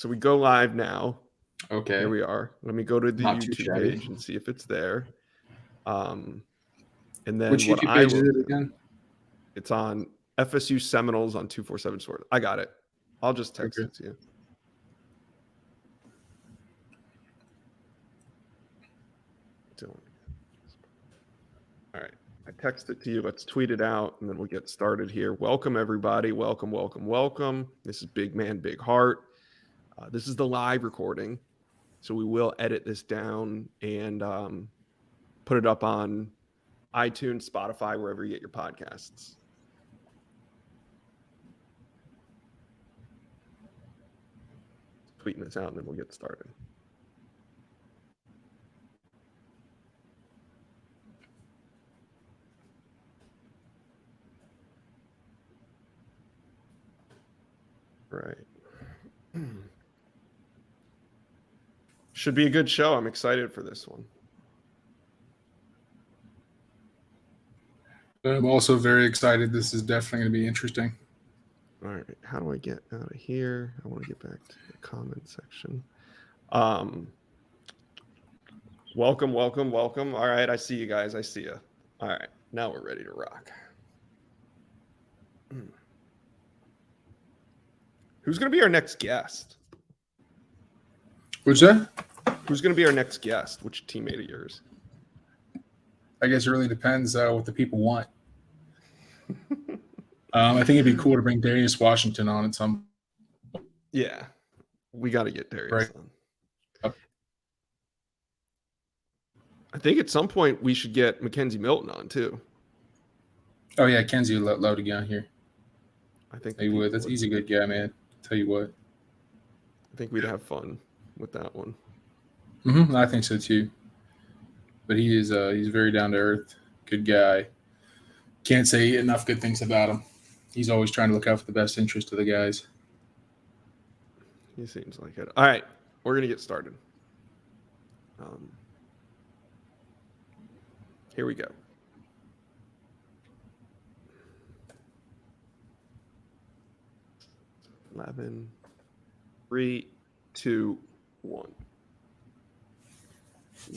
So we go live now. Okay. Here we are. Let me go to the Not too YouTube shabby. page and see if it's there. And then Which what YouTube I page will is it do, again? it's on FSU Seminoles on 247 Sports. I got it. I'll just text it to you. All right. I text it to you. Let's tweet it out, and then we'll get started here. Welcome, everybody. Welcome, welcome, welcome. This is Big Man, Big Heart. This is the live recording, so we will edit this down and put it up on iTunes, Spotify, wherever you get your podcasts. Tweeting this out, and then we'll get started. Right. Should be a good show. I'm excited for this one. I'm also very excited. This is definitely going to be interesting. All right. How do I get out of here? I want to get back to the comment section. Welcome, welcome, welcome. All right. I see you guys. I see you. All right. Now we're ready to rock. Who's going to be our next guest? What's that? Who's going to be our next guest? Which teammate of yours? I guess it really depends what the people want. I think it'd be cool to bring Darius Washington on at some point. Yeah. We got to get Darius on. Yep. I think at some point we should get Mackenzie Milton on too. Oh, yeah. Kenzie would love to get on here. I think he would. He's a good guy, man. Tell you what. I think we'd have fun with that one. I think so too. But he's very down to earth, good guy. Can't say enough good things about him. He's always trying to look out for the best interest of the guys. He seems like it. All right, we're gonna get started. Here we go. Eleven, 3, 2, 1.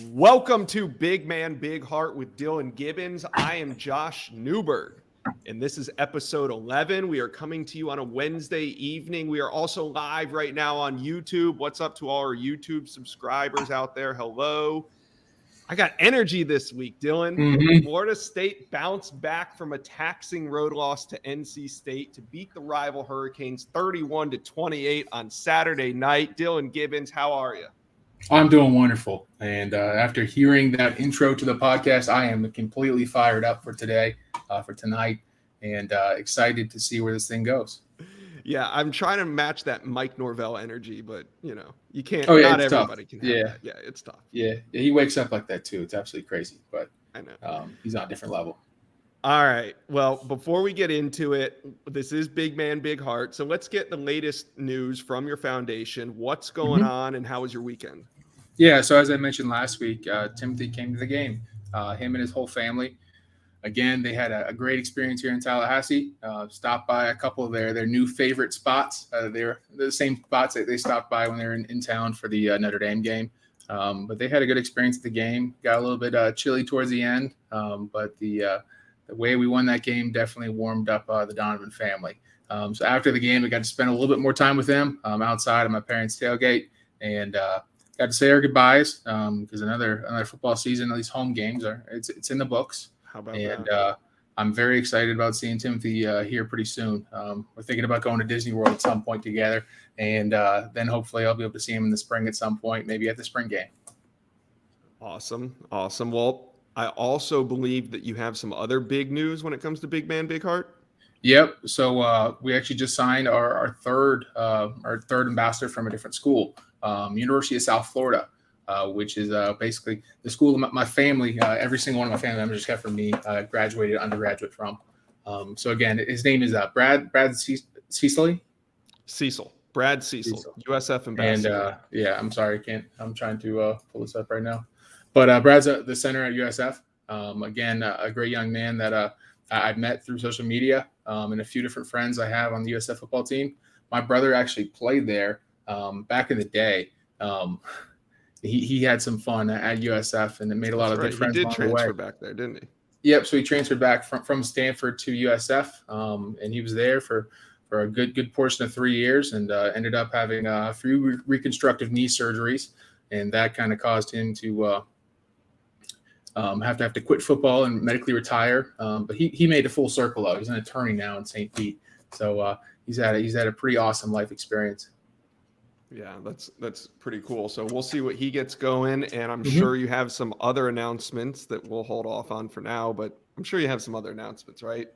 Welcome to Big Man, Big Heart with Dillan Gibbons. I am Josh Newberg, and this is episode 11. We are coming to you on a Wednesday evening. We are also live right now on YouTube. What's up to all our YouTube subscribers out there? Hello. I got energy this week, Dillan. Florida State bounced back from a taxing road loss to NC State to beat the rival Hurricanes 31-28 on Saturday night. Dillan Gibbons, how are you? I'm doing wonderful. And after hearing that intro to the podcast, I am completely fired up for today, for tonight, and excited to see where this thing goes. Yeah, I'm trying to match that Mike Norvell energy, but, you know, you can't. Oh, yeah, not everybody tough. can have that. Yeah, it's tough. Yeah, he wakes up like that, too. It's absolutely crazy, but I know. He's on a different level. All right. Well, before we get into it, this is Big Man, Big Heart. So let's get the latest news from your foundation. What's going on, and how was your weekend? Yeah, so as I mentioned last week, Timothy came to the game, him and his whole family. Again, they had a great experience here in Tallahassee. Stopped by a couple of their new favorite spots. They're the same spots that they stopped by when they were in town for the Notre Dame game. But they had a good experience at the game. Got a little bit chilly towards the end, but the way we won that game definitely warmed up the Donovan family. So after the game, we got to spend a little bit more time with them outside of my parents' tailgate, and got to say our goodbyes because another football season, at least home games, it's in the books. How about and that? I'm very excited about seeing Timothy here pretty soon. We're thinking about going to Disney World at some point together, and then hopefully I'll be able to see him in the spring at some point, maybe at the spring game. Awesome. Well, I also believe that you have some other big news when it comes to Big Man, Big Heart. Yep. So we actually just signed our third ambassador from a different school, University of South Florida. Which is basically the school my family, every single one of my family members, except for me, graduated undergraduate from. So again, his name is Brad Cecil. Brad Cecil, USF ambassador. And I'm sorry, I'm trying to pull this up right now. But Brad's the center at USF. Again, a great young man that I've met through social media and a few different friends I have on the USF football team. My brother actually played there back in the day. He had some fun at USF and it made a lot of good friends along the way. He did transfer back there, didn't he? Yep. So he transferred back from Stanford to USF, and he was there for a good portion of 3 years, and ended up having a few reconstructive knee surgeries, and that kind of caused him to have to quit football and medically retire. But he made a full circle though. He's an attorney now in St. Pete, so he's had a pretty awesome life experience. Yeah, that's pretty cool. So we'll see what he gets going, and I'm sure you have some other announcements that we'll hold off on for now, but I'm sure you have some other announcements, right?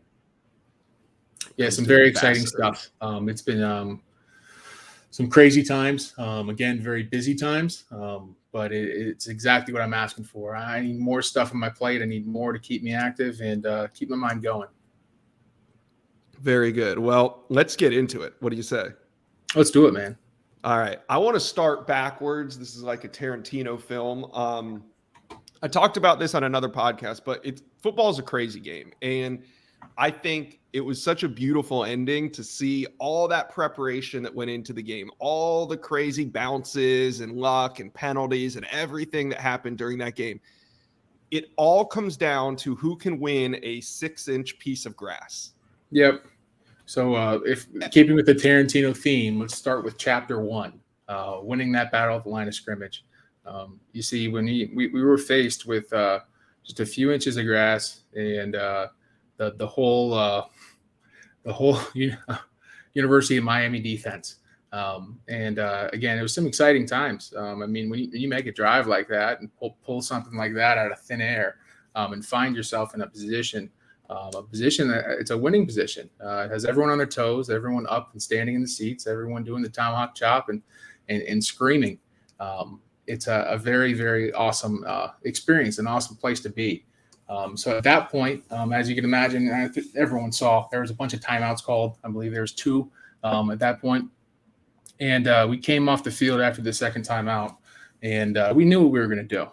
Yeah, some very exciting stuff. It's been some crazy times. Again, very busy times, but it's exactly what I'm asking for. I need more stuff on my plate. I need more to keep me active and keep my mind going. Very good. Well, let's get into it. What do you say? Let's do it, man. All right. I want to start backwards. This is like a Tarantino film. I talked about this on another podcast, but football is a crazy game. And I think it was such a beautiful ending to see all that preparation that went into the game, all the crazy bounces and luck and penalties and everything that happened during that game. It all comes down to who can win a 6-inch piece of grass. Yep. So if keeping with the Tarantino theme, let's start with chapter 1, winning that battle at the line of scrimmage. You see, when we were faced with just a few inches of grass and the whole University of Miami defense. Again, it was some exciting times. I mean, when you make a drive like that and pull something like that out of thin air and find yourself in a position that it's a winning position. It has everyone on their toes, everyone up and standing in the seats, everyone doing the tomahawk chop and screaming. It's a very, very awesome experience, an awesome place to be. So at that point, as you can imagine, everyone saw there was a bunch of timeouts called. I believe there was 2 at that point. And we came off the field after the second timeout, and we knew what we were going to do.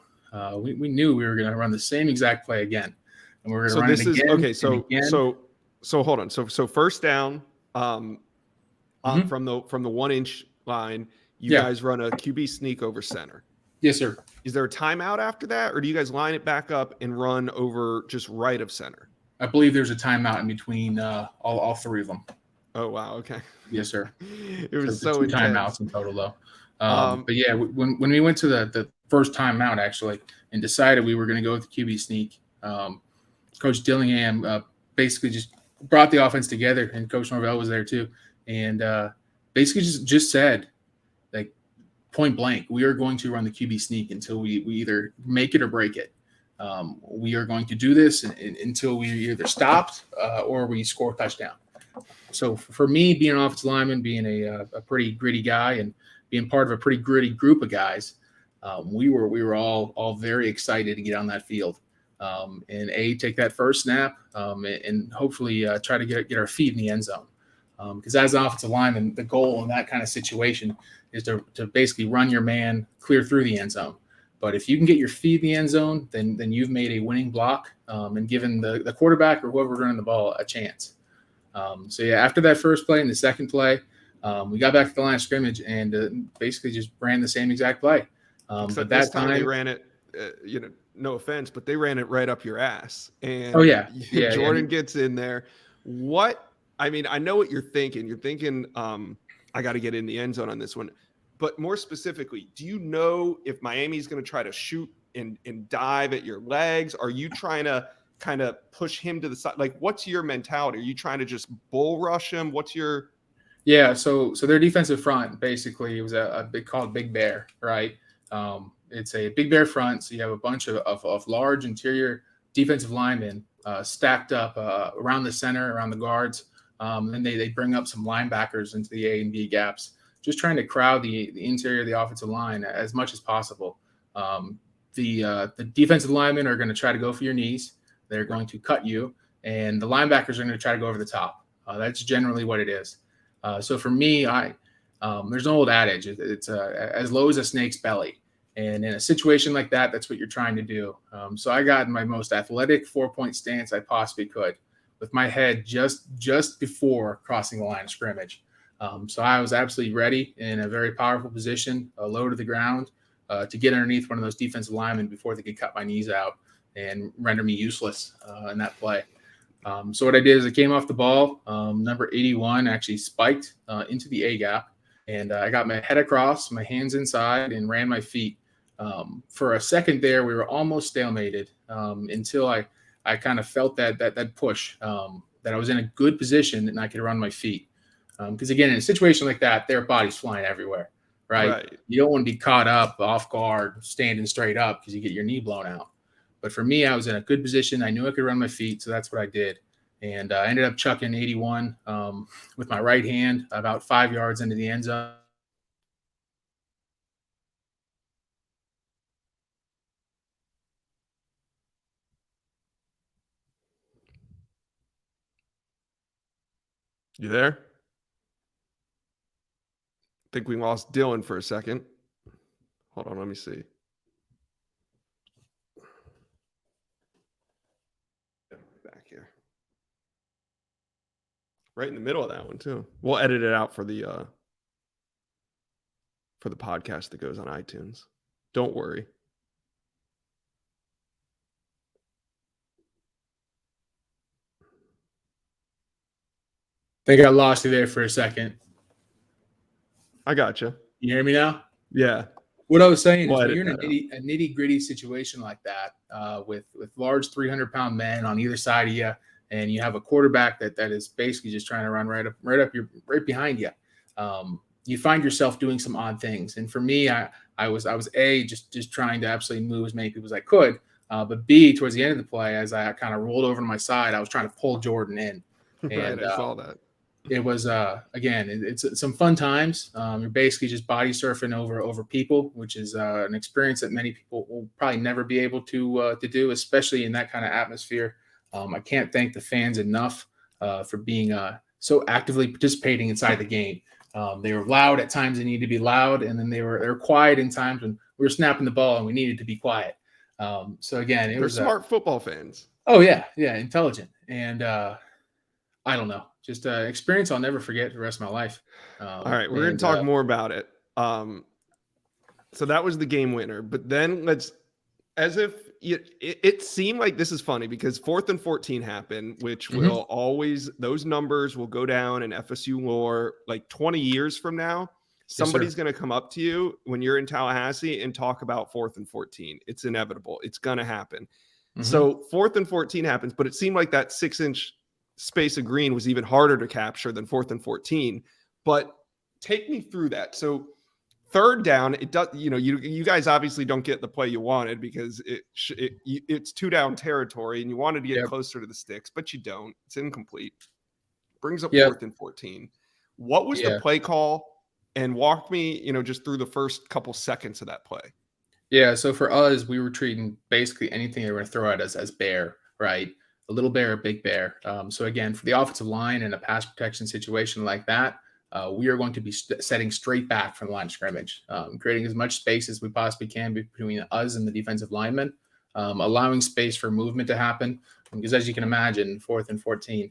We knew we were going to run the same exact play again. And we're going to run it again. Okay, so hold on. So first down from the 1-inch line, you guys run a QB sneak over center. Yes, sir. Is there a timeout after that, or do you guys line it back up and run over just right of center? I believe there's a timeout in between all 3 of them. Oh wow, okay. Yes, sir. It was so 2 timeouts in total though. But yeah, when we went to the first timeout actually and decided we were going to go with the QB sneak, Coach Dillingham basically just brought the offense together, and Coach Norvell was there too, and basically just said, like, point blank, we are going to run the QB sneak until we either make it or break it. We are going to do this until we either stopped or we score a touchdown. So for me, being an offensive lineman, being a pretty gritty guy and being part of a pretty gritty group of guys, we were all very excited to get on that field. And take that first snap and hopefully try to get our feet in the end zone. Because as an offensive lineman, the goal in that kind of situation is to basically run your man clear through the end zone. But if you can get your feet in the end zone, then you've made a winning block and given the quarterback or whoever running the ball a chance. So yeah, after that first play and the second play, we got back to the line of scrimmage and basically just ran the same exact play. But that time they ran it, no offense, but they ran it right up your ass. And Jordan gets in there. I know what you're thinking. You're thinking, I got to get in the end zone on this one. But more specifically, do you know if Miami's going to try to shoot and dive at your legs? Are you trying to kind of push him to the side? Like, what's your mentality? Are you trying to just bull rush him? What's your... Yeah, so their defensive front basically was called Big Bear, right? It's a Big Bear front, so you have a bunch of large interior defensive linemen stacked up around the center, around the guards. Then they bring up some linebackers into the A and B gaps, just trying to crowd the interior of the offensive line as much as possible. The defensive linemen are going to try to go for your knees. They're going to cut you, and the linebackers are going to try to go over the top. That's generally what it is. So for me, there's an old adage. It's as low as a snake's belly. And in a situation like that, that's what you're trying to do. So I got in my most athletic 4-point stance I possibly could, with my head just before crossing the line of scrimmage. So I was absolutely ready in a very powerful position, low to the ground, to get underneath one of those defensive linemen before they could cut my knees out and render me useless in that play. So what I did is I came off the ball. Number 81 actually spiked into the A gap, and I got my head across, my hands inside, and ran my feet. For a second there, we were almost stalemated until I kind of felt that push, that I was in a good position and I could run my feet. Because again, in a situation like that, their body's flying everywhere, right? You don't want to be caught up off guard, standing straight up because you get your knee blown out. But for me, I was in a good position. I knew I could run my feet, so that's what I did. And I ended up chucking 81 with my right hand about 5 yards into the end zone. You there? I think we lost Dillan for a second. Hold on, let me see. Back here. Right in the middle of that one too. We'll edit it out for the podcast that goes on iTunes. Don't worry. I think I lost you there for a second. I gotcha. You hear me now? Yeah. What I was saying We'll is when you're in edit a nitty-gritty situation like that, with large 300-pound men on either side of you, and you have a quarterback that is basically just trying to run right behind you, you find yourself doing some odd things. And for me, I was just trying to absolutely move as many people as I could, but B, towards the end of the play, as I kind of rolled over to my side, I was trying to pull Jordan in. And right, I saw that. It was again, it's some fun times. You're basically just body surfing over people, which is an experience that many people will probably never be able to do, especially in that kind of atmosphere. I can't thank the fans enough for being so actively participating inside the game. They were loud at times; they needed to be loud, and then they were quiet in times when we were snapping the ball and we needed to be quiet. So again, They're smart football fans. Oh yeah, intelligent, and I don't know. Just an experience I'll never forget the rest of my life. All right, we're going to talk more about it. So that was the game winner. But then it seemed like this is funny because 4th and 14 happened, which will always, those numbers will go down in FSU lore like 20 years from now. Somebody's going to come up to you when you're in Tallahassee and talk about 4th and 14. It's inevitable. It's going to happen. So 4th and 14 happens, but it seemed like that 6-inch space of green was even harder to capture than 4th and 14. But take me through that. So 3rd down, it does, you guys obviously don't get the play you wanted because it's 2-down territory and you wanted to get closer to the sticks, but you don't. It's incomplete. Brings up 4th and 14. What was the play call? And walk me, just through the first couple seconds of that play. Yeah. So for us, we were treating basically anything they were going to throw at us as bear, right? A little bear, a big bear. So again, for the offensive line in a pass protection situation like that, we are going to be setting straight back from the line of scrimmage, creating as much space as we possibly can between us and the defensive linemen, allowing space for movement to happen. Because as you can imagine, 4th and 14,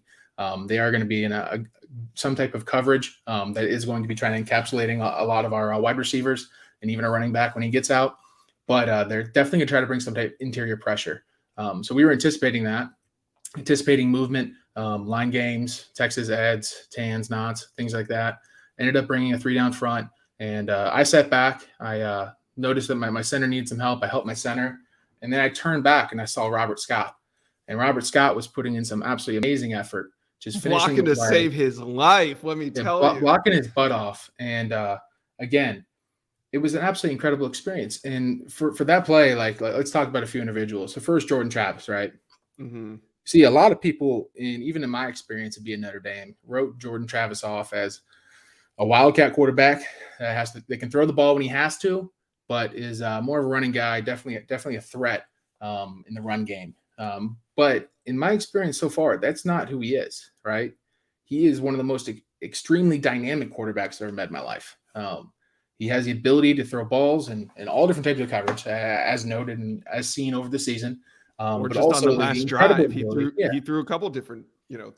they are going to be in some type of coverage that is going to be trying to encapsulating a lot of our wide receivers and even a running back when he gets out. But they're definitely going to try to bring some type of interior pressure. So we were anticipating movement, line games, Texas eds, tans, knots, things like that. Ended up bringing a 3-down front, and I sat back. I noticed that my center needed some help. I helped my center, and then I turned back and I saw Robert Scott. And Robert Scott was putting in some absolutely amazing effort, just finishing blocking to save his life. Let me tell you, blocking his butt off. And again, it was an absolutely incredible experience. And for that play, like let's talk about a few individuals. So first, Jordan Travis, right? See, a lot of people, even in my experience of being Notre Dame, wrote Jordan Travis off as a wildcat quarterback that can throw the ball when he has to, but is more of a running guy, definitely a threat in the run game. But in my experience so far, that's not who he is, right? He is one of the most extremely dynamic quarterbacks I've ever met in my life. He has the ability to throw balls and all different types of coverage, as noted and as seen over the season. Or but just also on the last drive, he threw a couple different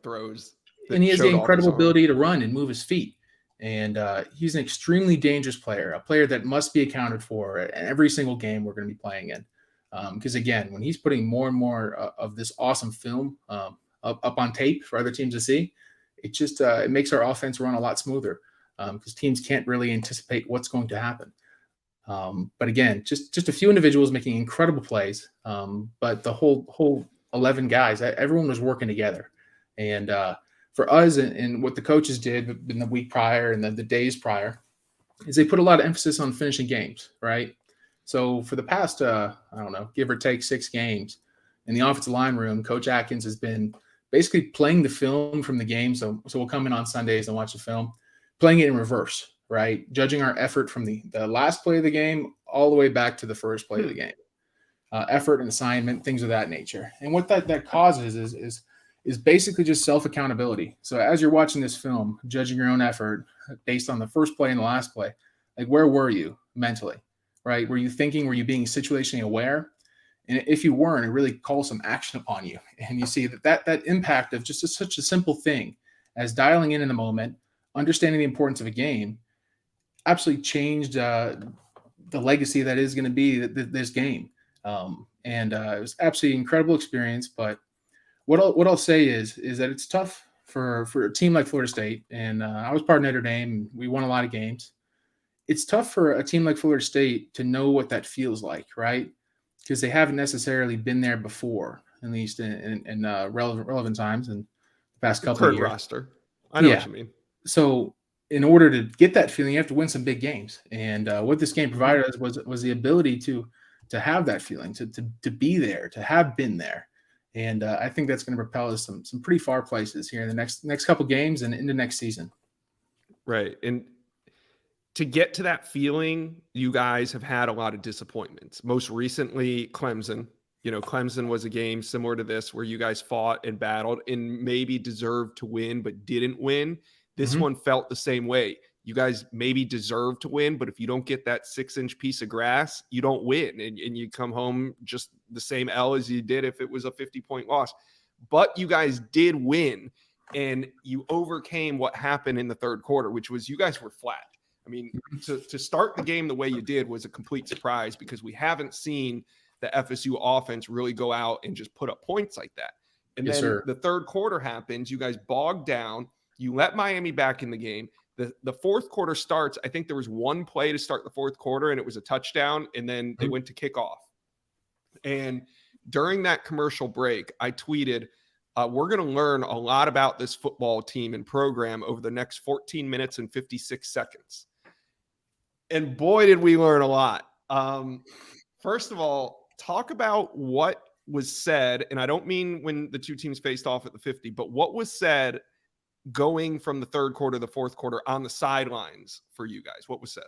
throws. And he has the incredible ability to run and move his feet. And he's an extremely dangerous player, a player that must be accounted for in every single game we're going to be playing in. Because again, when he's putting more and more of this awesome film up on tape for other teams to see, it just it makes our offense run a lot smoother because teams can't really anticipate what's going to happen. But again, just a few individuals making incredible plays, but the whole 11 guys, everyone was working together. And for us and what the coaches did in the week prior and the days prior is they put a lot of emphasis on finishing games, right? So for the past, I don't know, give or take 6 games in the offensive line room, Coach Atkins has been basically playing the film from the game. So we'll come in on Sundays and watch the film, playing it in reverse, right? Judging our effort from the last play of the game all the way back to the first play of the game. Effort and assignment, things of that nature. And what that causes is basically just self-accountability. So as you're watching this film, judging your own effort based on the first play and the last play, like where were you mentally, right? Were you thinking, were you being situationally aware? And if you weren't, it really calls some action upon you. And you see that impact of just such a simple thing as dialing in the moment, understanding the importance of a game, absolutely changed the legacy that is going to be this game. It was absolutely incredible experience. But what I'll say is that it's tough for a team like Florida State. And I was part of Notre Dame. And we won a lot of games. It's tough for a team like Florida State to know what that feels like, right? Because they haven't necessarily been there before, at least in relevant times in the past couple of years. Roster. I know what you mean. So in order to get that feeling, you have to win some big games. And what this game provided us was the ability to have that feeling, to be there, to have been there. And I think that's going to propel us some pretty far places here in the next couple games and into next season. Right. And to get to that feeling, you guys have had a lot of disappointments. Most recently, Clemson. Clemson was a game similar to this where you guys fought and battled and maybe deserved to win, but didn't win. This one felt the same way. You guys maybe deserve to win, but if you don't get that 6-inch piece of grass, you don't win. And you come home just the same L as you did if it was a 50-point loss. But you guys did win, and you overcame what happened in the third quarter, which was you guys were flat. I mean, to start the game the way you did was a complete surprise because we haven't seen the FSU offense really go out and just put up points like that. And then the third quarter happens. You guys bogged down. You let Miami back in the game. The fourth quarter starts. I think there was one play to start the fourth quarter, and it was a touchdown, and then they went to kickoff. And during that commercial break, I tweeted, we're going to learn a lot about this football team and program over the next 14 minutes and 56 seconds. And boy, did we learn a lot. First of all, talk about what was said, and I don't mean when the two teams faced off at the 50, but what was said going from the third quarter to the fourth quarter on the sidelines for you guys. What was said?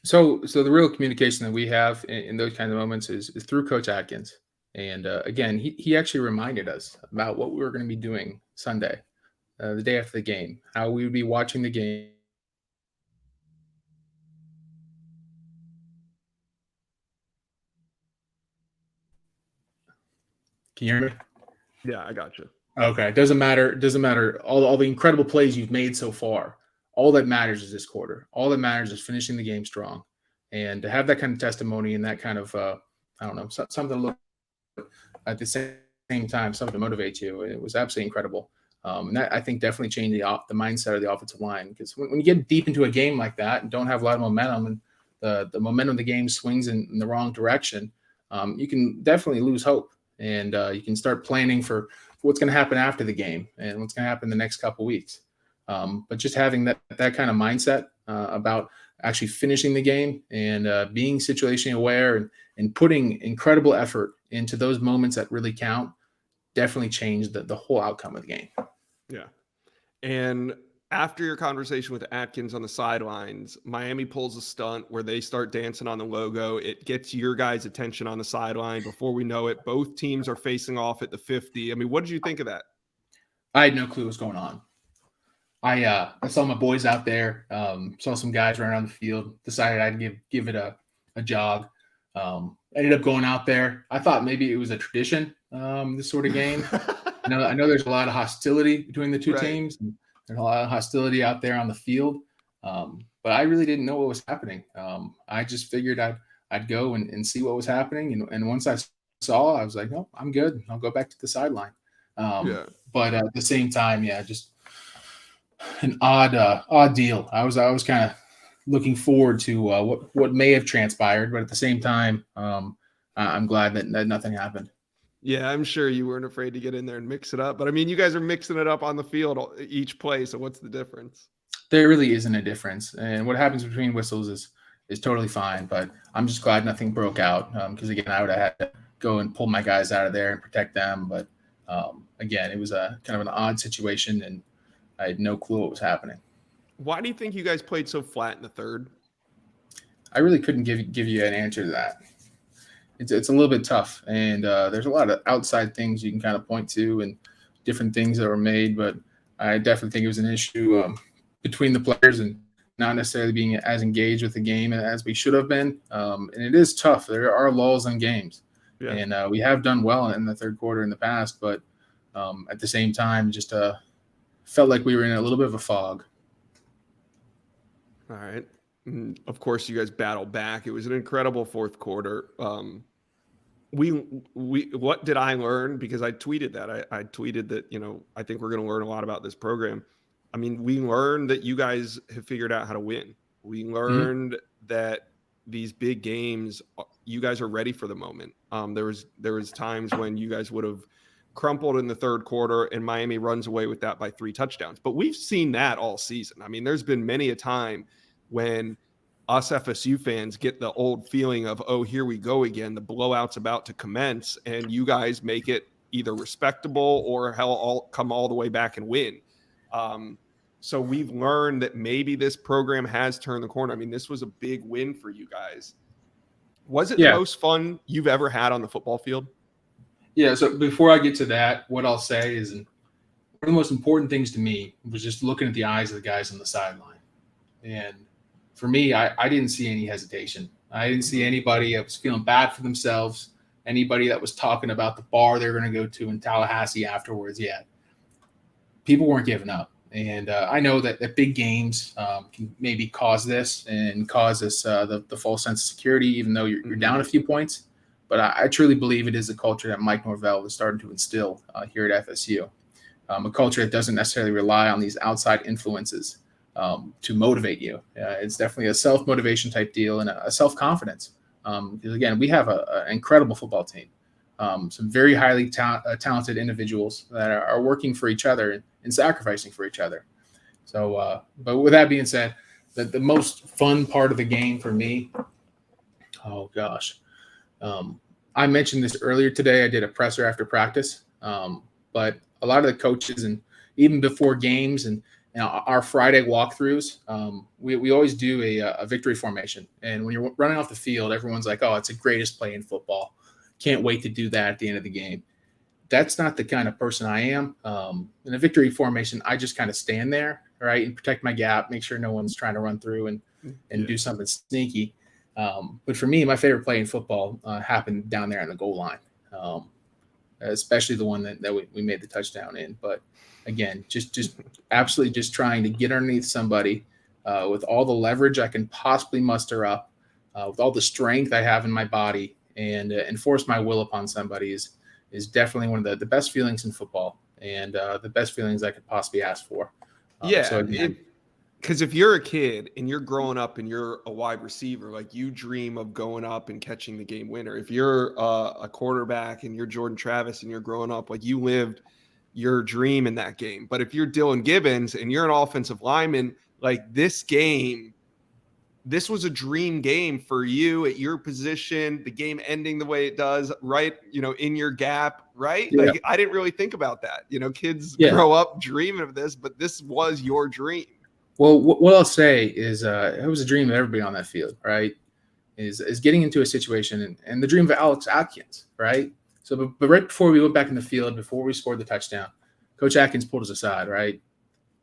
So the real communication that we have in those kinds of moments is through Coach Atkins. And again, he actually reminded us about what we were going to be doing Sunday, the day after the game, how we would be watching the game. Can you hear me? Yeah, I got you. Okay. It doesn't matter. All the incredible plays you've made so far. All that matters is this quarter. All that matters is finishing the game strong. And to have that kind of testimony and that kind of, something to look at the same time, something to motivate you, it was absolutely incredible. And that, I think, definitely changed the mindset of the offensive line. Because when you get deep into a game like that and don't have a lot of momentum and the momentum of the game swings in the wrong direction, you can definitely lose hope. And you can start planning for what's going to happen after the game and what's going to happen the next couple of weeks. But just having that kind of mindset about actually finishing the game and being situationally aware and putting incredible effort into those moments that really count definitely changed the whole outcome of the game. Yeah. And after your conversation with Atkins on the sidelines, Miami pulls a stunt where they start dancing on the logo. It gets your guys' attention on the sideline. Before we know it, both teams are facing off at the 50. I mean, what did you think of that? I had no clue what was going on. I saw my boys out there, saw some guys running around the field, decided I'd give it a jog. Ended up going out there. I thought maybe it was a tradition, this sort of game. I know there's a lot of hostility between the two teams. And There's a lot of hostility out there on the field. But I really didn't know what was happening. I just figured I'd go and see what was happening. And once I saw, I was like, oh, I'm good. I'll go back to the sideline. But at the same time, yeah, just an odd deal. I was kind of looking forward to what may have transpired, but at the same time, I'm glad that nothing happened. Yeah, I'm sure you weren't afraid to get in there and mix it up. But I mean, you guys are mixing it up on the field each play. So what's the difference? There really isn't a difference. And what happens between whistles is totally fine. But I'm just glad nothing broke out because, again, I would have had to go and pull my guys out of there and protect them. But, again, it was a kind of an odd situation, and I had no clue what was happening. Why do you think you guys played so flat in the third? I really couldn't give you an answer to that. It's a little bit tough, and there's a lot of outside things you can kind of point to and different things that were made, but I definitely think it was an issue between the players and not necessarily being as engaged with the game as we should have been. And it is tough. There are lulls in games, and we have done well in the third quarter in the past, but at the same time, just felt like we were in a little bit of a fog. All right. And of course, you guys battled back. It was an incredible fourth quarter. What did I learn? Because I tweeted that. I tweeted that, I think we're going to learn a lot about this program. I mean, we learned that you guys have figured out how to win. We learned that these big games, you guys are ready for the moment. There was times when you guys would have crumpled in the third quarter and Miami runs away with that by 3 touchdowns. But we've seen that all season. I mean, there's been many a time when us FSU fans get the old feeling of, oh, here we go again. The blowout's about to commence, and you guys make it either respectable or come all the way back and win. So we've learned that maybe this program has turned the corner. I mean, this was a big win for you guys. Was it the most fun you've ever had on the football field? Yeah, so before I get to that, what I'll say is one of the most important things to me was just looking at the eyes of the guys on the sideline. And for me, I didn't see any hesitation. I didn't see anybody that was feeling bad for themselves, anybody that was talking about the bar they're going to go to in Tallahassee afterwards yet. People weren't giving up. And I know that big games can maybe cause this and cause us the false sense of security, even though you're down a few points. But I truly believe it is a culture that Mike Norvell is starting to instill here at FSU, a culture that doesn't necessarily rely on these outside influences to motivate you. It's definitely a self-motivation type deal and a self-confidence. Because, again, we have an incredible football team, some very highly talented individuals that are working for each other and sacrificing for each other. So, but with that being said, the most fun part of the game for me, oh, gosh. I mentioned this earlier today. I did a presser after practice, but a lot of the coaches and even before games and our Friday walkthroughs, we always do a victory formation. And when you're running off the field, everyone's like, oh, it's the greatest play in football. Can't wait to do that at the end of the game. That's not the kind of person I am. In a victory formation, I just kind of stand there, right, and protect my gap, make sure no one's trying to run through and do something sneaky. But for me, my favorite play in football happened down there on the goal line, especially the one that we made the touchdown in. But again, just absolutely just trying to get underneath somebody with all the leverage I can possibly muster up, with all the strength I have in my body, and enforce my will upon somebody is definitely one of the best feelings in football, and the best feelings I could possibly ask for. So again, because if you're a kid and you're growing up and you're a wide receiver, like you dream of going up and catching the game winner. If you're a quarterback and you're Jordan Travis and you're growing up, like you lived your dream in that game. But if you're Dillan Gibbons and you're an offensive lineman, like this was a dream game for you at your position, the game ending the way it does, right? In your gap, right? Yeah. Like I didn't really think about that. Kids grow up dreaming of this, but this was your dream. Well, what I'll say is it was a dream of everybody on that field, right? Is getting into a situation and the dream of Alex Atkins, right? So, but right before we went back in the field, before we scored the touchdown, Coach Atkins pulled us aside, right?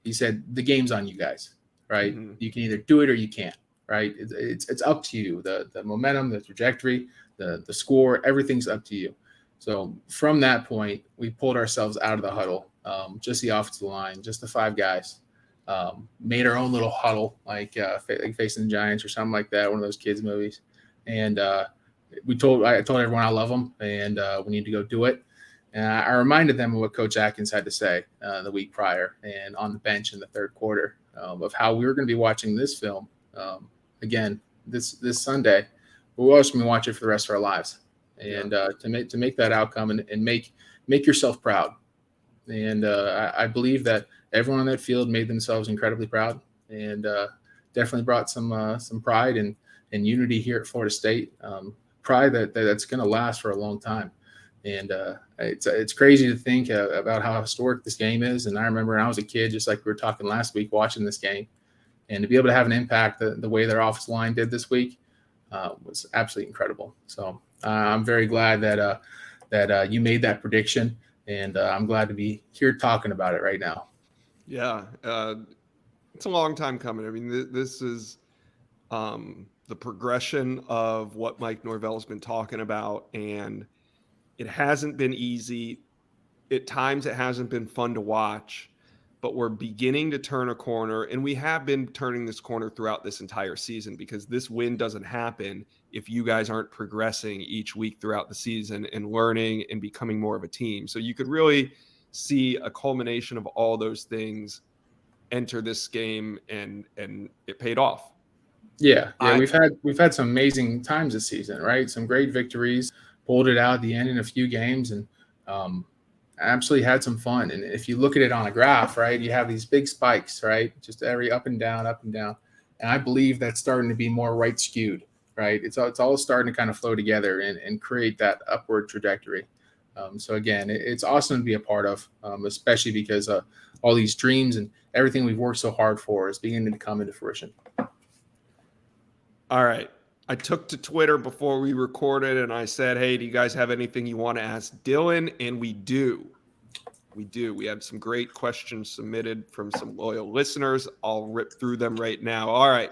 He said, the game's on you guys, right? Mm-hmm. You can either do it or you can't, right? It's up to you. The momentum, the trajectory, the score, everything's up to you. So from that point, we pulled ourselves out of the huddle, just the offensive line, just the 5 guys. made our own little huddle, like Facing the Giants or something like that, one of those kids movies. And I told everyone I love them, and we need to go do it. And I reminded them of what Coach Atkins had to say the week prior and on the bench in the third quarter of how we were going to be watching this film again this Sunday. But we're also going to watch it for the rest of our lives, and to make that outcome and make yourself proud. And I believe that everyone on that field made themselves incredibly proud, and definitely brought some pride and unity here at Florida State. Pride that's going to last for a long time. And it's crazy to think about how historic this game is. And I remember when I was a kid, just like we were talking last week, watching this game, and to be able to have an impact the way their offensive line did this week was absolutely incredible. So I'm very glad that you made that prediction, and I'm glad to be here talking about it right now. Yeah, it's a long time coming. I mean, this is the progression of what Mike Norvell's been talking about, and it hasn't been easy. At times, it hasn't been fun to watch, but we're beginning to turn a corner, and we have been turning this corner throughout this entire season, because this win doesn't happen if you guys aren't progressing each week throughout the season and learning and becoming more of a team. So you could really see a culmination of all those things enter this game, and it paid off. Yeah, we've had some amazing times this season, right? Some great victories, pulled it out at the end in a few games, and absolutely had some fun. And if you look at it on a graph, right, you have these big spikes, right? Just every up and down, up and down. And I believe that's starting to be more right skewed, right? It's all starting to kind of flow together and create that upward trajectory. So again, it's awesome to be a part of, especially because all these dreams and everything we've worked so hard for is beginning to come into fruition. All right. I took to Twitter before we recorded, and I said, hey, do you guys have anything you want to ask Dillan? And we do. We had some great questions submitted from some loyal listeners. I'll rip through them right now. All right.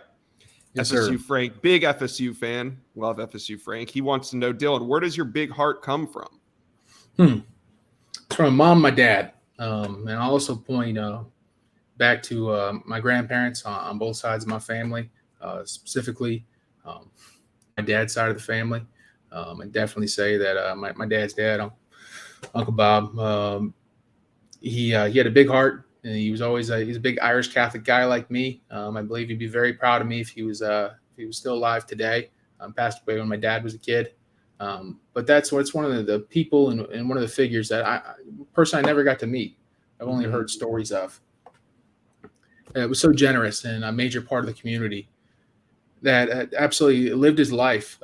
Yes, FSU sir. Frank, big FSU fan. Love FSU Frank. He wants to know, Dillan, where does your big heart come from? It's from mom, my dad. And I'll also point back to my grandparents on both sides of my family, specifically my dad's side of the family. And definitely say that my dad's dad, Uncle Bob, he had a big heart, and he was always he's a big Irish Catholic guy like me. I believe he'd be very proud of me if he was still alive today. Passed away when my dad was a kid. But it's one of the people and one of the figures that I personally never got to meet. I've only heard stories of. It was so generous and a major part of the community that absolutely lived his life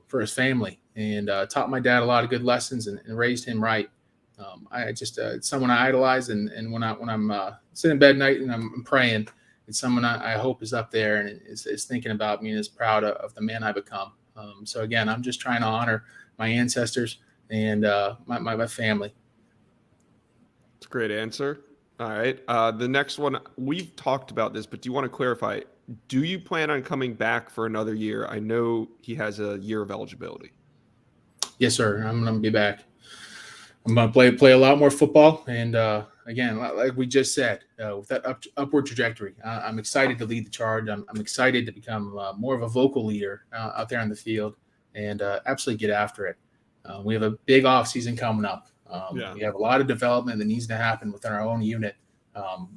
for his family, and taught my dad a lot of good lessons and raised him right. I just it's someone I idolize, and when I'm sitting in bed at night and I'm praying, it's someone I hope is up there and is thinking about me and is proud of the man I become. So again, I'm just trying to honor my ancestors and my family. It's a great answer. All right. The next one, we've talked about this, but do you want to clarify? Do you plan on coming back for another year? I know he has a year of eligibility. Yes, sir. I'm going to be back. I'm going to play a lot more football. And again, like we just said, with that upward trajectory, I'm excited to lead the charge. I'm excited to become more of a vocal leader out there on the field and absolutely get after it. We have a big off season coming up. We have a lot of development that needs to happen within our own unit.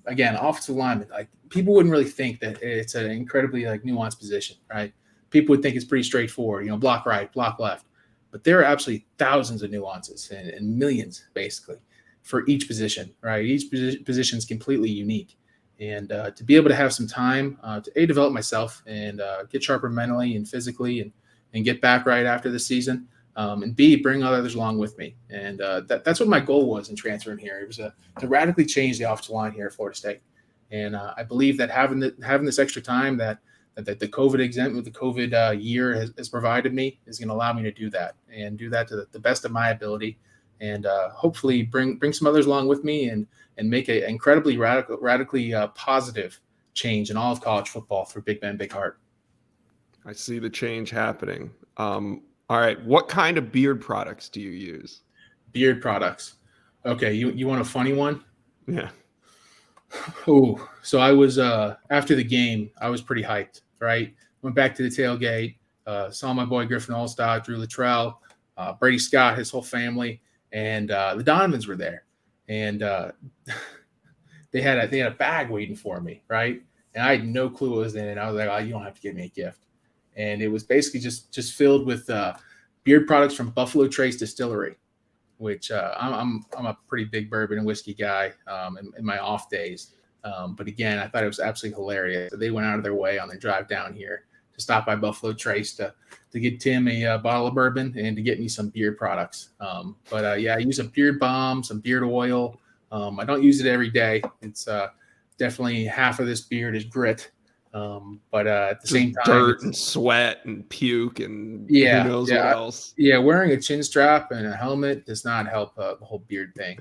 Again, offensive lineman, like people wouldn't really think that it's an incredibly nuanced position, right? People would think it's pretty straightforward, block right, block left. But there are absolutely thousands of nuances and millions, basically, for each position, right? Each position is completely unique. And to be able to have some time to develop myself and get sharper mentally and physically and get back right after the season, and B, bring others along with me. And that's what my goal was in transferring here. It was to radically change the offensive line here at Florida State. And I believe that having this extra time that the COVID year has provided me is going to allow me to do that and do that to the best of my ability, and hopefully bring some others along with me and make an incredibly radically positive change in all of college football through Big Ben, Big Heart. I see the change happening. All right. What kind of beard products do you use? Beard products. Okay. You want a funny one? Yeah. Oh, so I was after the game, I was pretty hyped, right? Went back to the tailgate, saw my boy Griffin Allstott, Drew Luttrell, Brady Scott, his whole family, and the Donovans were there, and they had a bag waiting for me, right? And I had no clue what was in it. I was like, "Oh, you don't have to give me a gift," and it was basically just filled with beard products from Buffalo Trace Distillery, which I'm a pretty big bourbon and whiskey guy in my off days. But again, I thought it was absolutely hilarious. They went out of their way on their drive down here to stop by Buffalo Trace to get Tim a bottle of bourbon and to get me some beard products. Yeah, I use a beard balm, some beard oil. I don't use it every day. It's definitely half of this beard is grit. But at the Just same time, dirt and sweat and puke and who knows what else. Yeah, wearing a chin strap and a helmet does not help the whole beard thing.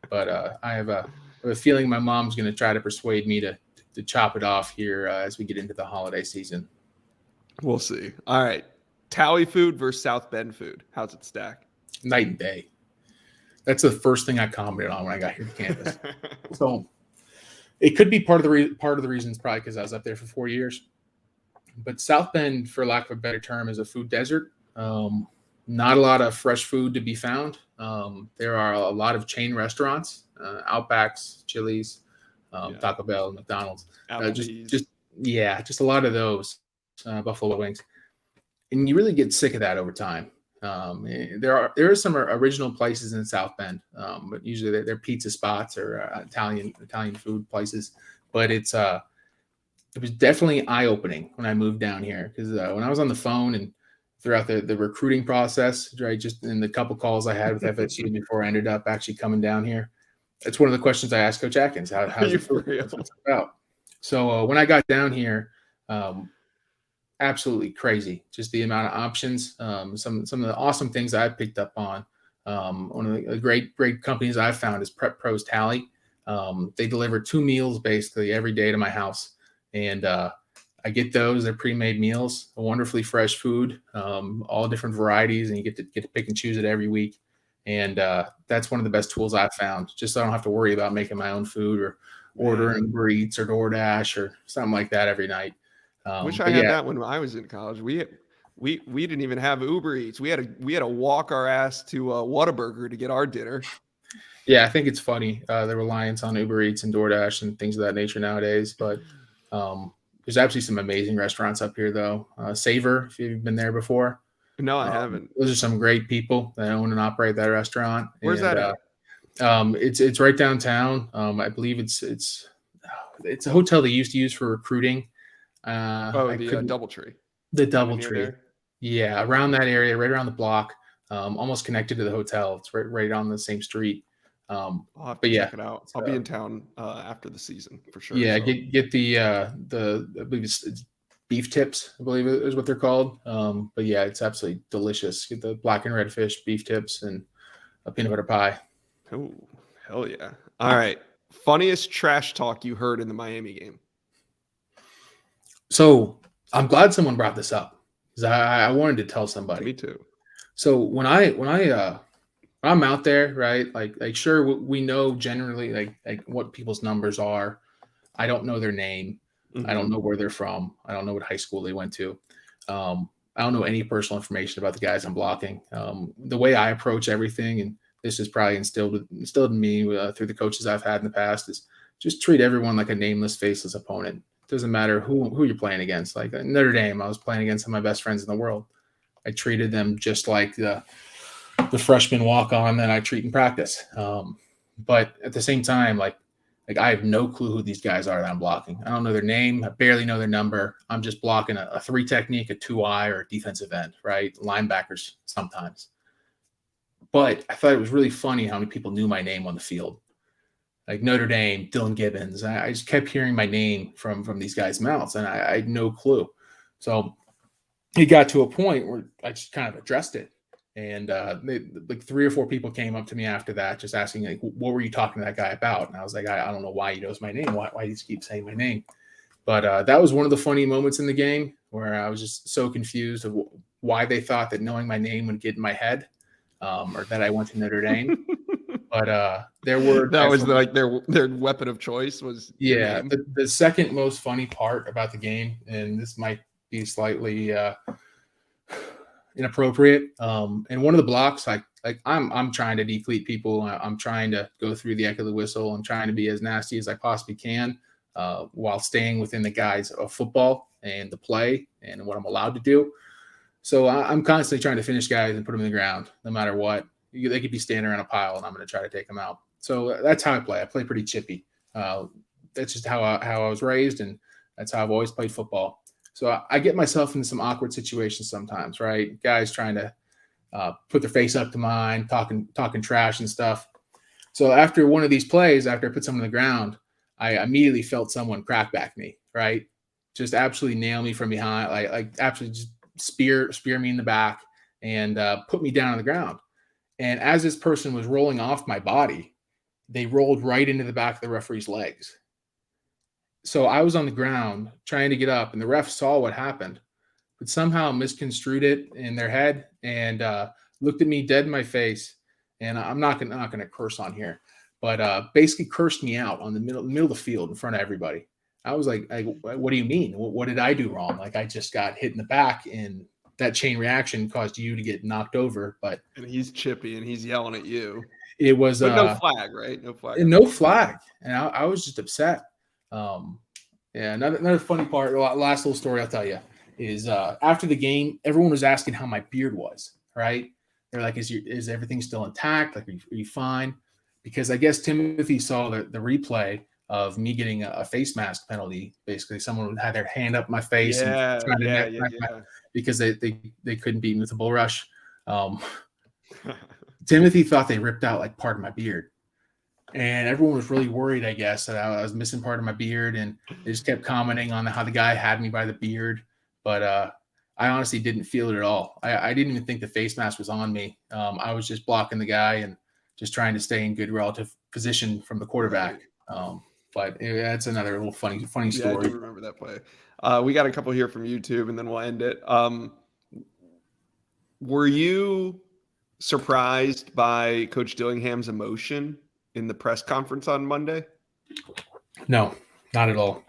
But I have a feeling my mom's going to try to persuade me to chop it off here as we get into the holiday season. We'll see. All right. Tally food versus South Bend food. How's it stack? Night and day. That's the first thing I commented on when I got here to campus. So it could be part of the reasons, probably because I was up there for 4 years. But South Bend, for lack of a better term, is a food desert. Not a lot of fresh food to be found. There are a lot of chain restaurants, Outbacks, Chili's, Taco Bell, McDonald's. Just a lot of those, Buffalo Wings. And you really get sick of that over time. There are some original places in South Bend, but usually they're pizza spots or Italian food places. But it was definitely eye-opening when I moved down here because when I was on the phone and throughout the recruiting process, right, just in the couple calls I had with FSU before I ended up actually coming down here, it's one of the questions I asked Coach Atkins. How's it feel? What's it about? So when I got down here, absolutely crazy. Just the amount of options. Some of the awesome things I've picked up on. One of the great companies I've found is Prep Pros Tally. They deliver 2 meals basically every day to my house, and I get those. They're pre-made meals, wonderfully fresh food, all different varieties, and you get to pick and choose it every week. And that's one of the best tools I've found. Just so I don't have to worry about making my own food or ordering Uber Eats or DoorDash or something like that every night. Wish I had that when I was in college. We didn't even have Uber Eats. We had to walk our ass to Whataburger to get our dinner. Yeah, I think it's funny the reliance on Uber Eats and DoorDash and things of that nature nowadays. But there's absolutely some amazing restaurants up here, though. Savor, if you've been there before. No, I haven't. Those are some great people that own and operate that restaurant. Where's that at? It's right downtown. I believe it's a hotel they used to use for recruiting. DoubleTree. The DoubleTree. Yeah, around that area, right around the block, almost connected to the hotel. It's right on the same street. I'll have to check it out. I'll be in town after the season for sure. Yeah, so. get the I believe it's beef tips, I believe is what they're called. But yeah, it's absolutely delicious. Get the black and red fish, beef tips, and a peanut butter pie. Oh, hell yeah. All right. Funniest trash talk you heard in the Miami game? So I'm glad someone brought this up because I wanted to tell somebody. Me too. So when I'm out there, right? Like sure, we know generally like what people's numbers are. I don't know their name. Mm-hmm. I don't know where they're from. I don't know what high school they went to. I don't know any personal information about the guys I'm blocking. The way I approach everything, and this is probably instilled in me through the coaches I've had in the past, is just treat everyone like a nameless, faceless opponent. Doesn't matter who you're playing against. Like Notre Dame, I was playing against some of my best friends in the world. I treated them just like the freshman walk-on that I treat in practice. But at the same time, like I have no clue who these guys are that I'm blocking. I don't know their name. I barely know their number. I'm just blocking a 3 technique, a 2-eye, or a defensive end, right? Linebackers sometimes. But I thought it was really funny how many people knew my name on the field. Like Notre Dame, Dillan Gibbons. I just kept hearing my name from these guys' mouths, and I had no clue. So it got to a point where I just kind of addressed it. And like 3 or 4 people came up to me after that, just asking, like, what were you talking to that guy about? And I was like, I don't know why he knows my name. Why do you keep saying my name? But that was one of the funny moments in the game where I was just so confused of why they thought that knowing my name would get in my head, or that I went to Notre Dame. But there were That was like their weapon of choice was your yeah. name. The second most funny part about the game, and this might be slightly inappropriate. And one of the blocks, I'm trying to decleat people. I'm trying to go through the echo of the whistle. I'm trying to be as nasty as I possibly can, while staying within the guise of football and the play and what I'm allowed to do. So I'm constantly trying to finish guys and put them in the ground, no matter what. They could be standing around a pile, and I'm going to try to take them out. So that's how I play. I play pretty chippy. That's just how I was raised, and that's how I've always played football. So I get myself into some awkward situations sometimes, right? Guys trying to put their face up to mine, talking trash and stuff. So after one of these plays, after I put someone on the ground, I immediately felt someone crack back me, right? Just absolutely nail me from behind, like absolutely just spear me in the back and put me down on the ground. And as this person was rolling off my body, they rolled right into the back of the referee's legs. So I was on the ground trying to get up, and the ref saw what happened, but somehow misconstrued it in their head and looked at me dead in my face. And I'm not gonna curse on here, but basically cursed me out on the middle of the field in front of everybody. I was like, what do you mean? What did I do wrong? Like, I just got hit in the back, and that chain reaction caused you to get knocked over. But And he's chippy and he's yelling at you. it was But no flag, right? No flag. no flag, and I was just upset. Yeah, another funny part, last little story I'll tell you is after the game, everyone was asking how my beard was, right? They're like, is everything still intact? Like, are you fine? Because I guess Timothy saw the replay of me getting a face mask penalty. Basically, someone had their hand up my face and trying to because they couldn't beat me with a bull rush. Timothy thought they ripped out like part of my beard. And everyone was really worried, I guess, that I was missing part of my beard, and they just kept commenting on how the guy had me by the beard. But I honestly didn't feel it at all. I didn't even think the face mask was on me. I was just blocking the guy and just trying to stay in good relative position from the quarterback. But that's another little funny story. Yeah, I do remember that play. We got a couple here from YouTube, and then we'll end it. Were you surprised by Coach Dillingham's emotion in the press conference on Monday? No, not at all.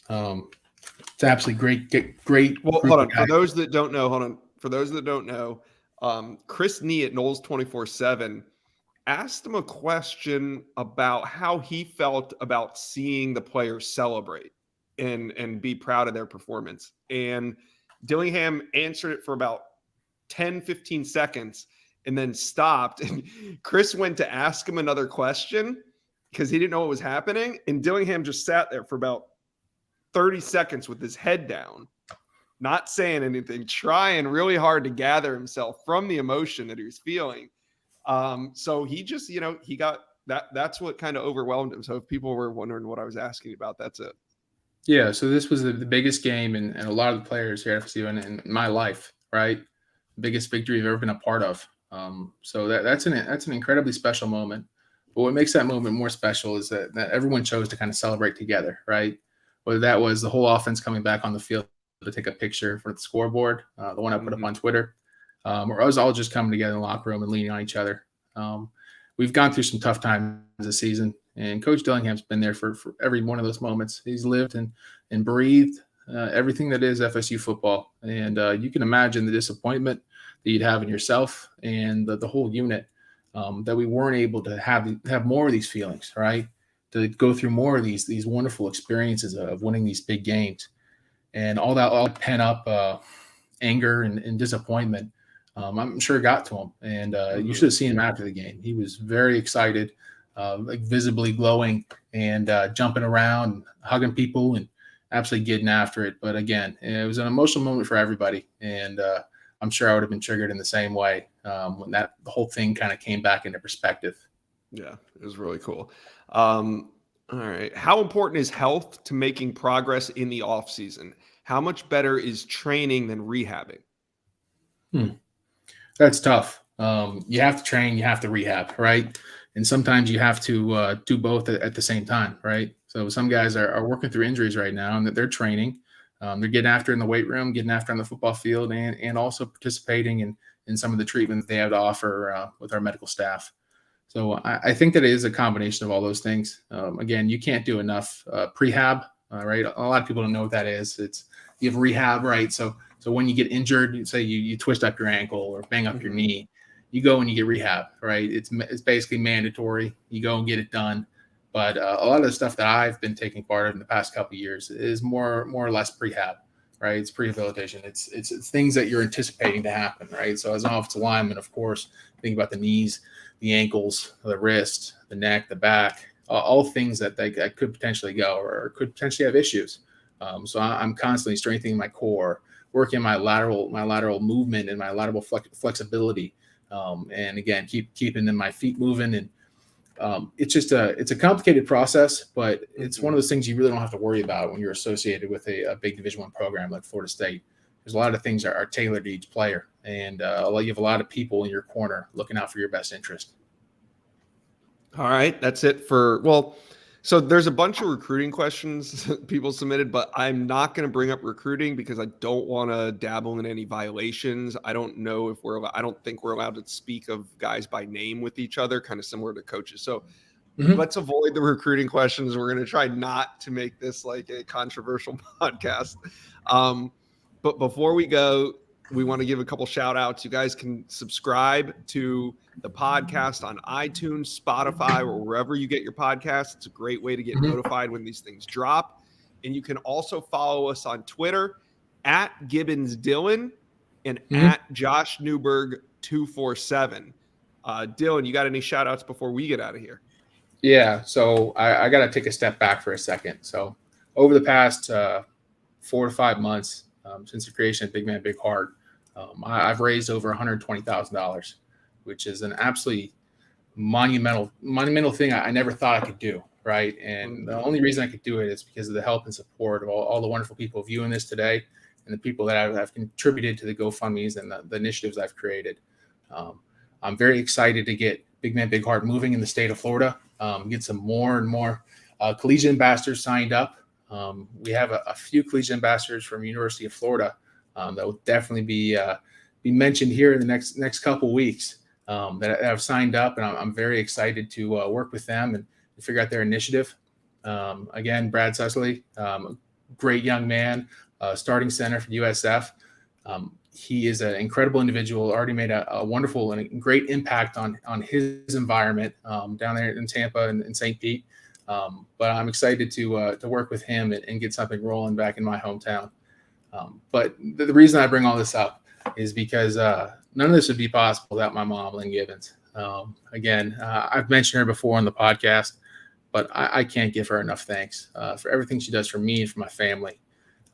It's absolutely great. Well, hold on. For those that don't know, Chris Nee at Knowles 24/7 asked him a question about how he felt about seeing the players celebrate and be proud of their performance. And Dillingham answered it for about 10, 15 seconds and then stopped. And Chris went to ask him another question because he didn't know what was happening. And Dillingham just sat there for about 30 seconds with his head down, not saying anything, trying really hard to gather himself from the emotion that he was feeling. So he just, he got that's what kind of overwhelmed him. So if people were wondering what I was asking about, that's it. Yeah. So this was the biggest game and a lot of the players here at FSU in my life, right? Biggest victory I've ever been a part of. So that's an incredibly special moment. But what makes that moment more special is that everyone chose to kind of celebrate together, right? Whether that was the whole offense coming back on the field to take a picture for the scoreboard, the one I put up on Twitter, or us all just coming together in the locker room and leaning on each other. We've gone through some tough times this season, and Coach Dillingham's been there for every one of those moments. He's lived and breathed everything that is FSU football. And you can imagine the disappointment that you'd have in yourself and the whole unit that we weren't able to have more of these feelings, right? To go through more of these wonderful experiences of winning these big games, and all pent up anger and disappointment. I'm sure it got to him, and you should have seen him after the game. He was very excited, like visibly glowing and jumping around, hugging people, and absolutely getting after it. But again, it was an emotional moment for everybody, and I'm sure I would have been triggered in the same way when the whole thing kind of came back into perspective. Yeah, it was really cool. All right. How important is health to making progress in the off season? How much better is training than rehabbing? That's tough. You have to train, you have to rehab, right? And sometimes you have to do both at the same time, right? So some guys are working through injuries right now, and that they're training. They're getting after in the weight room, getting after on the football field, and also participating in some of the treatment that they have to offer with our medical staff. So I think that it is a combination of all those things. Again, you can't do enough prehab, right? A lot of people don't know what that is. You have rehab, right? So when you get injured, say you twist up your ankle or bang up your knee, you go and you get rehab, right? It's basically mandatory. You go and get it done. But a lot of the stuff that I've been taking part of in the past couple of years is more or less prehab, right? It's rehabilitation. It's things that you're anticipating to happen, right? So as an offensive lineman, of course, think about the knees, the ankles, the wrist, the neck, the back, all things that could potentially go or could potentially have issues. So I'm constantly strengthening my core, working my lateral movement and my lateral flexibility, and again keeping my feet moving. And it's a complicated process, but it's one of those things you really don't have to worry about when you're associated with a big Division I program like Florida State. There's a lot of things are tailored to each player, and you have a lot of people in your corner looking out for your best interest. All right, that's it so there's a bunch of recruiting questions people submitted, but I'm not going to bring up recruiting because I don't want to dabble in any violations. I don't know if I don't think we're allowed to speak of guys by name with each other, kind of similar to coaches. So let's avoid the recruiting questions. We're going to try not to make this like a controversial podcast. But before we go, we want to give a couple shout outs. You guys can subscribe to the podcast on iTunes, Spotify, or wherever you get your podcasts. It's a great way to get notified when these things drop. And you can also follow us on Twitter at Gibbons Dillan and at Josh Newberg 247. Dillan, you got any shout outs before we get out of here? Yeah. So I got to take a step back for a second. So over the past 4 to 5 months, since the creation of Big Man, Big Heart, I've raised over $120,000, which is an absolutely monumental thing I never thought I could do, right? And the only reason I could do it is because of the help and support of all the wonderful people viewing this today and the people that have contributed to the GoFundMes and the initiatives I've created. I'm very excited to get Big Man, Big Heart moving in the state of Florida, get some more and more collegiate ambassadors signed up. We have a few collegiate ambassadors from University of Florida that will definitely be mentioned here in the next couple weeks that have signed up, and I'm very excited to work with them and figure out their initiative. Again, Brad Sussley, great young man, starting center for USF. He is an incredible individual, already made a wonderful and great impact on his environment down there in Tampa and St. Pete. But I'm excited to work with him and get something rolling back in my hometown. But the reason I bring all this up is because none of this would be possible without my mom, Lynn Gibbons. Again, I've mentioned her before on the podcast, but I can't give her enough thanks for everything she does for me and for my family.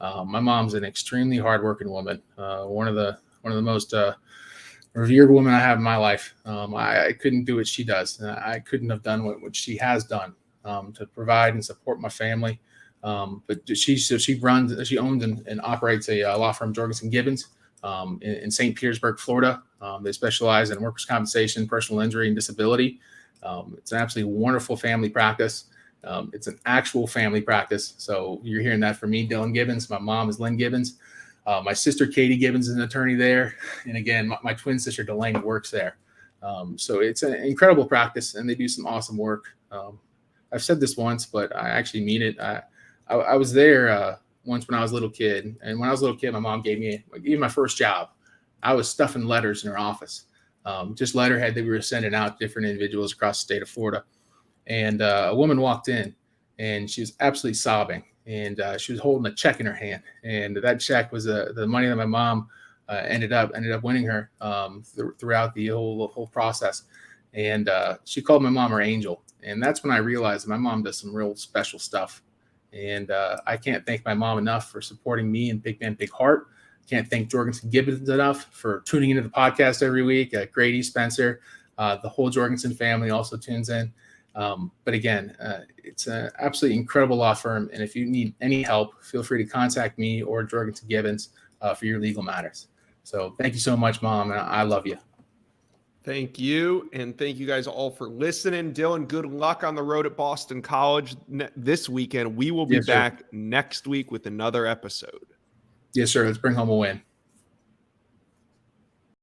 My mom's an extremely hardworking woman, one of the most revered women I have in my life. I couldn't do what she does. I couldn't have done what she has done to provide and support my family. But she owns and operates a law firm, Jorgensen Gibbons, in St. Petersburg, Florida. They specialize in workers' compensation, personal injury, and disability. It's an absolutely wonderful family practice. It's an actual family practice. So you're hearing that from me, Dillan Gibbons. My mom is Lynn Gibbons. My sister, Katie Gibbons, is an attorney there. And again, my twin sister, Delaney, works there. So it's an incredible practice, and they do some awesome work. I've said this once, but I actually mean it. I was there once when I was a little kid. And when I was a little kid, my mom gave me my first job. I was stuffing letters in her office, just letterhead that we were sending out to different individuals across the state of Florida. And a woman walked in, and she was absolutely sobbing. And she was holding a check in her hand. And that check was the money that my mom ended up winning her throughout the whole process. And she called my mom her angel. And that's when I realized my mom does some real special stuff. And I can't thank my mom enough for supporting me and Big Man, Big Heart. Can't thank Jorgensen Gibbons enough for tuning into the podcast every week. Grady, Spencer, the whole Jorgensen family also tunes in. But again, it's an absolutely incredible law firm. And if you need any help, feel free to contact me or Jorgensen Gibbons for your legal matters. So thank you so much, Mom. And I love you. Thank you. And thank you guys all for listening. Dillan, good luck on the road at Boston College this weekend. We will be back next week with another episode. Yes, sir. Let's bring home a win.